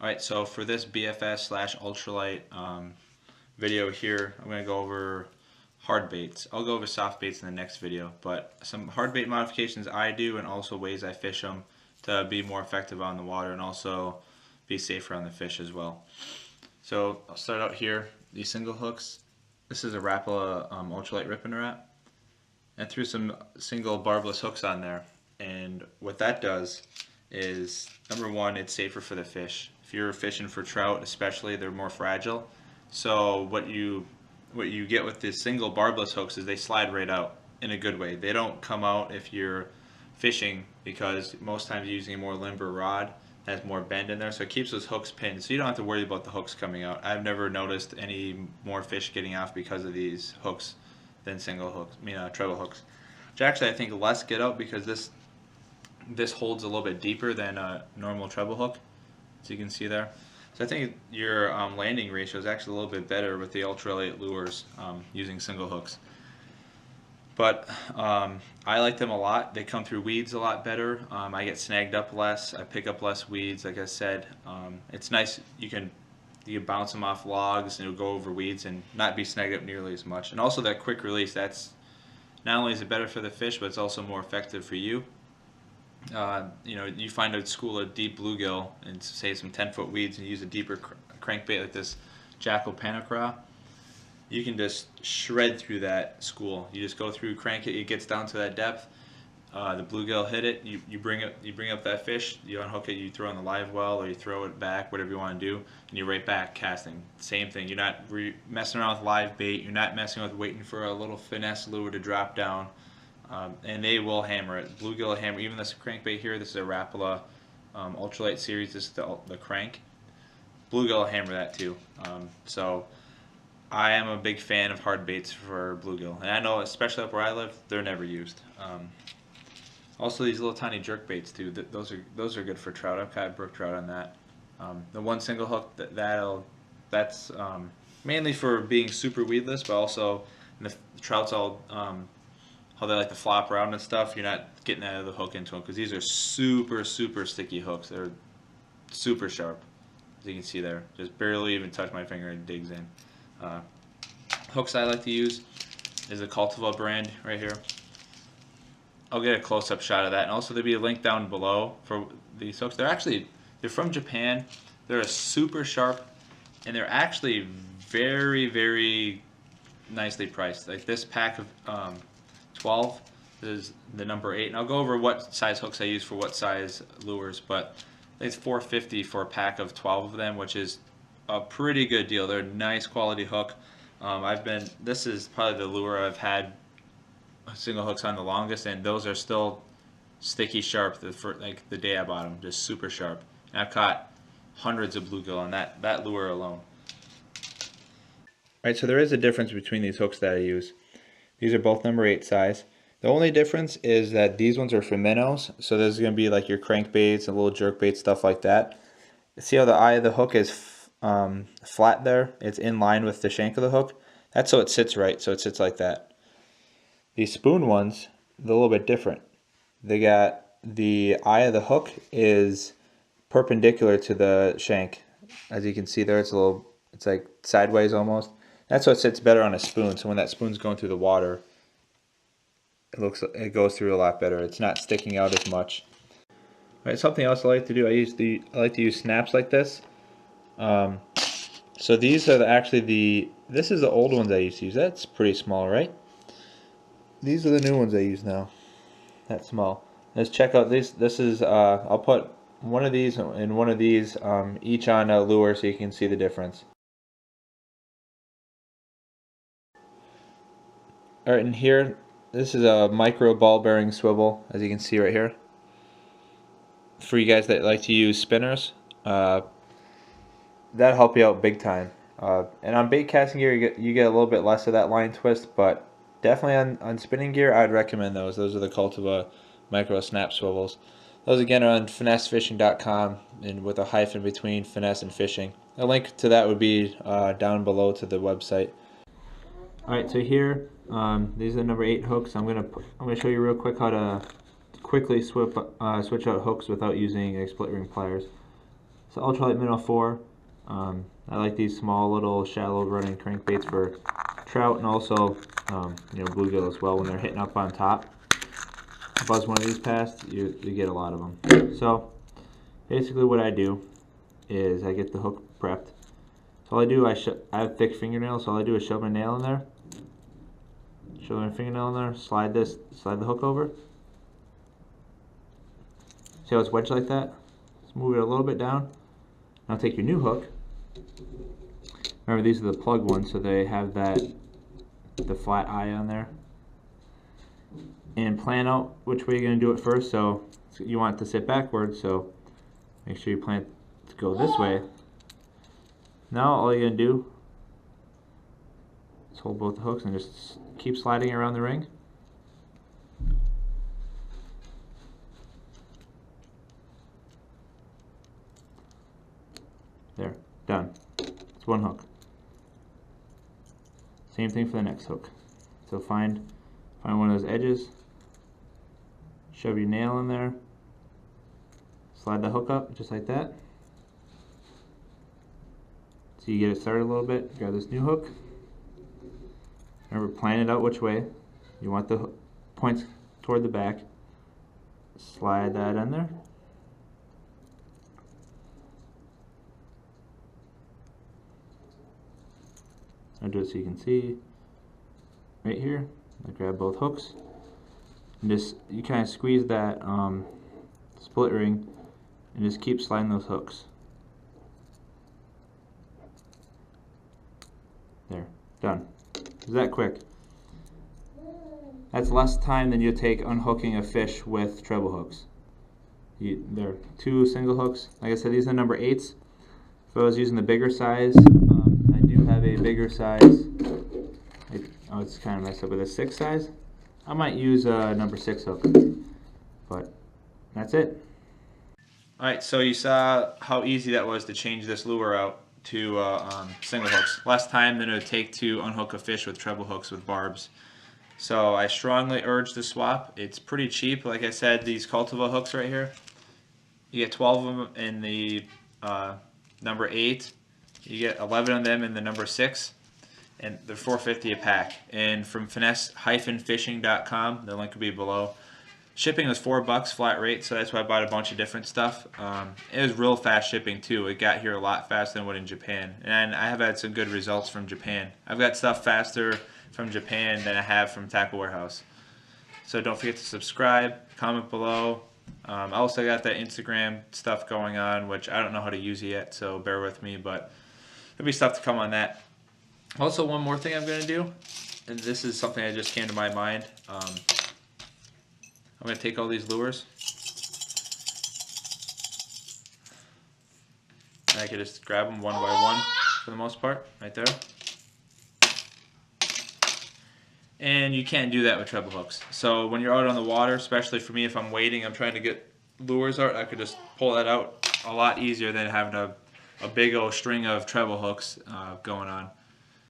Alright, so for this BFS / ultralight video here, I'm going to go over hard baits. I'll go over soft baits in the next video, but some hard bait modifications I do and also ways I fish them to be more effective on the water and also be safer on the fish as well. So I'll start out here, these single hooks. This is a Rapala ultralight ripping wrap. And threw some single barbless hooks on there. And what that does is, number one, it's safer for the fish. If you're fishing for trout especially, they're more fragile. So what you get with the single barbless hooks is they slide right out in a good way. They don't come out if you're fishing, because most times you're using a more limber rod that has more bend in there, so it keeps those hooks pinned, so you don't have to worry about the hooks coming out. I've never noticed any more fish getting off because of these hooks than single hooks, treble hooks. Which actually I think less get out because this holds a little bit deeper than a normal treble hook, as you can see there. So I think your landing ratio is actually a little bit better with the ultralight lures using single hooks. But I like them a lot. They come through weeds a lot better. I get snagged up less. I pick up less weeds, like I said. It's nice. You can bounce them off logs and it'll go over weeds and not be snagged up nearly as much. And also that quick release, that's not only is it better for the fish, but it's also more effective for you. You find a school of deep bluegill and say some 10-foot weeds and use a deeper crankbait like this Jackal Panacra. You can just shred through that school. You just go through, crank it, it gets down to that depth. The bluegill hit it. You bring up that fish. You unhook it. You throw it in the live well, or you throw it back, whatever you want to do, and you're right back casting. Same thing. You're not messing around with live bait. You're not messing with waiting for a little finesse lure to drop down, and they will hammer it. Bluegill will hammer. Even this crankbait here. This is a Rapala ultralight series. This is the crank. Bluegill will hammer that too. So I am a big fan of hard baits for bluegill, and I know especially up where I live, they're never used. Also, these little tiny jerk baits too. Those are good for trout. I've caught brook trout on that. The one single hook that's mainly for being super weedless, but also the trouts all how they like to flop around and stuff. You're not getting out of the hook into them because these are super sticky hooks. They're super sharp, as you can see there. Just barely even touch my finger and it digs in. Hooks I like to use is a Cultivar brand right here. I'll get a close-up shot of that, and also there'll be a link down below for these hooks. They're from Japan. They're super sharp, and they're actually very nicely priced. Like this pack of 12 is the number 8, and I'll go over what size hooks I use for what size lures, but it's $4.50 for a pack of 12 of them, which is a pretty good deal. They're a nice quality hook. This is probably the lure I've had single hooks on the longest, and those are still sticky sharp like the day I bought them, just super sharp. And I've caught hundreds of bluegill on that lure alone. Alright, so there is a difference between these hooks that I use. These are both number 8 size. The only difference is that these ones are for minnows, so this is going to be like your crankbaits and little jerkbait, stuff like that. See how the eye of the hook is flat there? It's in line with the shank of the hook. That's so it sits right, so it sits like that. These spoon ones, they're a little bit different. They got the eye of the hook is perpendicular to the shank. As you can see there, it's like sideways almost. That's so it sits better on a spoon. So when that spoon's going through the water, it goes through a lot better. It's not sticking out as much. All right, something else I like to do. I like to use snaps like this. So these are this is the old ones I used to use. That's pretty small, right? These are the new ones I use now. That small. Let's check out this. This is I'll put one of these and one of these each on a lure so you can see the difference. Alright, and here, this is a micro ball bearing swivel, as you can see right here. For you guys that like to use spinners, that'll help you out big time. And on bait casting gear, you get a little bit less of that line twist, but definitely on spinning gear, I'd recommend those. Those are the Cultivar micro snap swivels. Those again are on finessefishing.com, and with a hyphen between finesse and fishing. A link to that would be down below to the website. Alright, so here, these are the number 8 hooks. I'm gonna show you real quick how to quickly switch out hooks without using split ring pliers. It's ultralight minnow 4. I like these small little shallow running crankbaits for trout and also bluegill as well when they're hitting up on top. Buzz one of these past, you get a lot of them. So basically what I do is I get the hook prepped. So all I do, I have thick fingernails, so all I do is shove my nail in there, shove my fingernail in there, slide the hook over. See how it's wedged like that? Just move it a little bit down. Now take your new hook. Remember, these are the plug ones, so they have the flat eye on there. And plan out which way you're going to do it first. So you want it to sit backwards, so make sure you plan it to go this way. Now all you're going to do is hold both the hooks and just keep sliding around the ring. There, done. It's one hook. Same thing for the next hook. So find one of those edges, shove your nail in there, slide the hook up just like that. So you get it started a little bit. Grab this new hook. Remember, plan it out which way. You want the points toward the back. Slide that in there. I'll do it so you can see right here. I grab both hooks and you kind of squeeze that split ring and just keep sliding those hooks. There, done. Is that quick? That's less time than you take unhooking a fish with treble hooks. There are 2 single hooks. Like I said, these are number 8s. If I was using the bigger size, I do have a bigger size. Oh, it's kind of messed up with a 6 size. I might use a number 6 hook, but that's it. Alright, so you saw how easy that was to change this lure out to single hooks. Less time than it would take to unhook a fish with treble hooks with barbs. So I strongly urge the swap. It's pretty cheap. Like I said, these cultivar hooks right here, you get 12 of them in the number 8. You get 11 of them in the number 6. And they're $4.50 a pack. And from finesse-fishing.com, the link will be below. Shipping was $4 flat rate, so that's why I bought a bunch of different stuff. It was real fast shipping too. It got here a lot faster than it would in Japan. And I have had some good results from Japan. I've got stuff faster from Japan than I have from Tackle Warehouse. So don't forget to subscribe, comment below. I also got that Instagram stuff going on, which I don't know how to use it yet, so bear with me, but there'll be stuff to come on that. Also, one more thing I'm going to do, and this is something that just came to my mind. I'm going to take all these lures, and I can just grab them one by one for the most part, right there. And you can't do that with treble hooks. So when you're out on the water, especially for me, if I'm waiting, I'm trying to get lures out, I could just pull that out a lot easier than having a big old string of treble hooks going on.